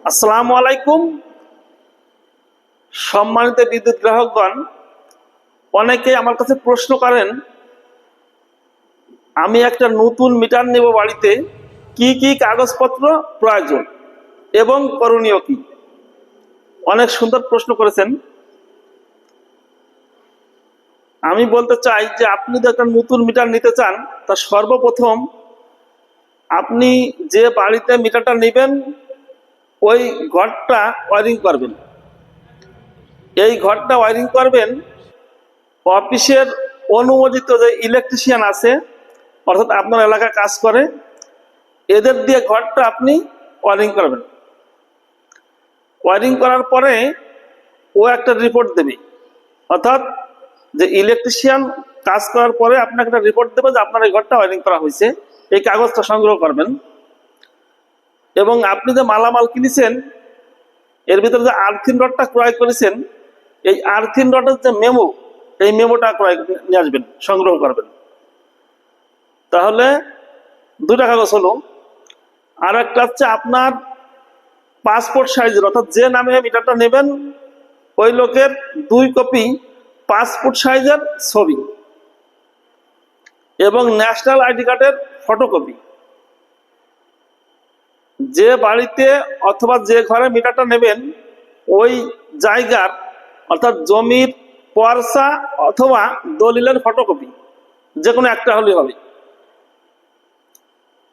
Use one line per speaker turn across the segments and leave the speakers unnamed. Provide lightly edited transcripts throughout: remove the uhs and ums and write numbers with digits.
আসসালামু আলাইকুম। সম্মানিত বিদ্যুৎ গ্রাহকগণ, অনেকেই আমার কাছে প্রশ্ন করেন, আমি একটা নতুন মিটার নেব বাড়িতে, কি কি কাগজপত্র প্রয়োজন এবং করণীয় কি? অনেক সুন্দর প্রশ্ন করেছেন। আমি বলতে চাই যে আপনি যদি একটা নতুন মিটার নিতে চান, তা সর্বপ্রথম আপনি যে বাড়িতে মিটারটা নেবেন ওই ঘরটা ওয়ারিং করবেন। এই ঘরটা ওয়ারিং করবেন অফিসের অনুমোদিত যে ইলেকট্রিশিয়ান আছে, অর্থাৎ আপনার এলাকায় কাজ করে, এদের দিয়ে ঘরটা আপনি ওয়ারিং করবেন। ওয়ারিং করার পরে ও একটা রিপোর্ট দেবে, অর্থাৎ যে ইলেকট্রিশিয়ান কাজ করার পরে আপনাকে একটা রিপোর্ট দেবে যে আপনার এই ঘরটা ওয়ারিং করা হয়েছে। এই কাগজটা সংগ্রহ করবেন এবং আপনি যে মালামাল কিনেছেন এর ভিতরে যে আর্থিন রডটা ক্রয় করেছেন, এই আর্থিন রডের যে মেমো, এই মেমোটা ক্রয় নিয়ে আসবেন, সংগ্রহ করবেন। তাহলে দুটা কাগজ হলো। আর একটা হচ্ছে আপনার পাসপোর্ট সাইজের, অর্থাৎ যে নামে মিটারটা নেবেন ওই লোকের 2 কপি পাসপোর্ট সাইজের ছবি এবং ন্যাশনাল আইডি কার্ডের ফটোকপি। যে বাড়িতে অথবা যে ঘরে মিটারটা নেবেন ওই জায়গার, অর্থাৎ জমির পর্চা অথবা দলিলের ফটোকপি, যে কোনো একটা হলেই হবে।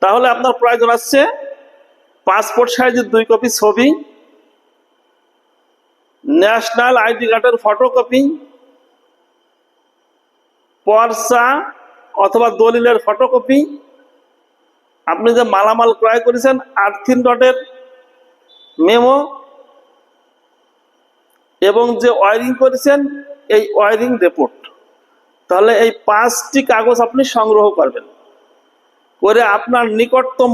তাহলে আপনার প্রয়োজন আছে পাসপোর্ট সাইজের 2 কপি ছবি, ন্যাশনাল আইডি কার্ডের ফটোকপি, পর্চা অথবা দলিলের ফটোকপি, আপনি যে মালামাল ক্রয় করেছেন আর্থিন রডের মেমো, এবং যে ওয়ারিং করেছেন এই ওয়ারিং রিপোর্ট। তাহলে এই 5টি কাগজ আপনি সংগ্রহ করবেন করে আপনার নিকটতম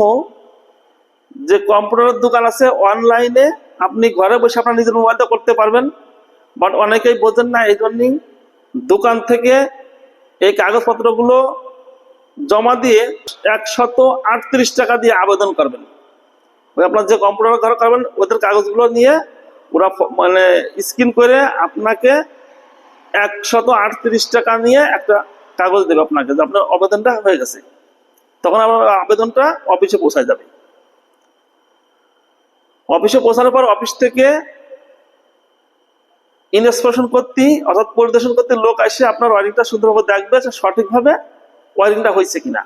যে কম্পিউটারের দোকান আছে, অনলাইনে আপনি ঘরে বসে আপনার নিজের মোবাইলটা করতে পারবেন। বাট অনেকেই বোঝেন না, এই জন্যই দোকান থেকে এই কাগজপত্রগুলো জমা দিয়ে 138 টাকা দিয়ে আবেদন করবেন। ওই আপনার যে কম্পিউটার ঘরে করবেন ওদের কাগজগুলো নিয়ে ওরা মানে স্ক্যান করে আপনাকে 138 টাকা নিয়ে একটা কাগজ দেবে আপনাকে যে আপনার আবেদনটা হয়ে গেছে। তখন আপনার আবেদনটা অফিসে পৌঁছায় যাবে। অফিসে পৌঁছানোর পর অফিস থেকে ইন্সপেকশন করতে, অর্থাৎ পরিদর্শন করতে লোক আসে আপনার ওয়ারিংটা সুন্দরভাবে দেখবে সঠিকভাবে ওয়ারিংটা হয়েছে কিনা।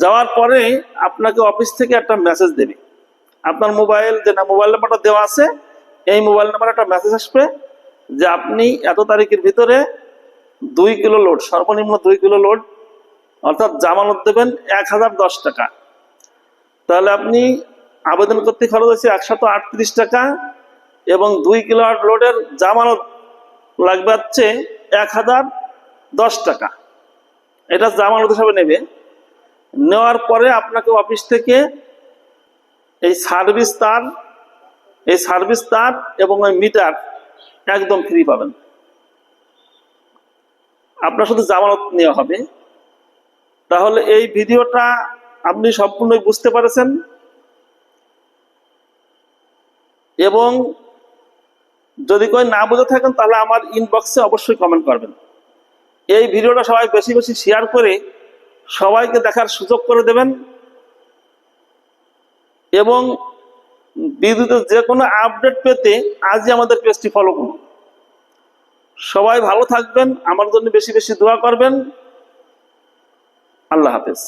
যাওয়ার পরে আপনাকে অফিস থেকে একটা মেসেজ দেবে, আপনার মোবাইল যে মোবাইল নাম্বারটা দেওয়া আছে এই মোবাইল নাম্বারে একটা মেসেজ আসবে যে আপনি এত তারিখের ভিতরে 2 কিলো লোড, সর্বনিম্ন 2 কিলো লোড, অর্থাৎ জামানত দেবেন 1010 টাকা। তাহলে আপনি আবেদন করতে খরচ হয়েছে 138 টাকা এবং 2 কিলো লোডের জামানত লাগবে হচ্ছে 1010 টাকা। এটা জামানত হিসাবে নেবে। নেওয়ার পরে আপনাকে অফিস থেকে এই সার্ভিস তার এবং ওই মিটার একদম ফ্রি পাবেন। আপনার শুধু জামানত নেওয়া হবে। তাহলে এই ভিডিওটা আপনি সম্পূর্ণই বুঝতে পারছেন এবং যদি কেউ না বুঝে থাকেন তাহলে আমার ইনবক্সে অবশ্যই কমেন্ট করবেন। এই ভিডিওটা সবাই বেশি বেশি শেয়ার করে সবাইকে দেখার সুযোগ করে দেবেন এবং বিদ্যুতের যে কোনো আপডেট পেতে আজই আমাদের পেজটি ফলো করুন। সবাই ভালো থাকবেন, আমার জন্য বেশি বেশি দোয়া করবেন। আল্লাহ হাফেজ।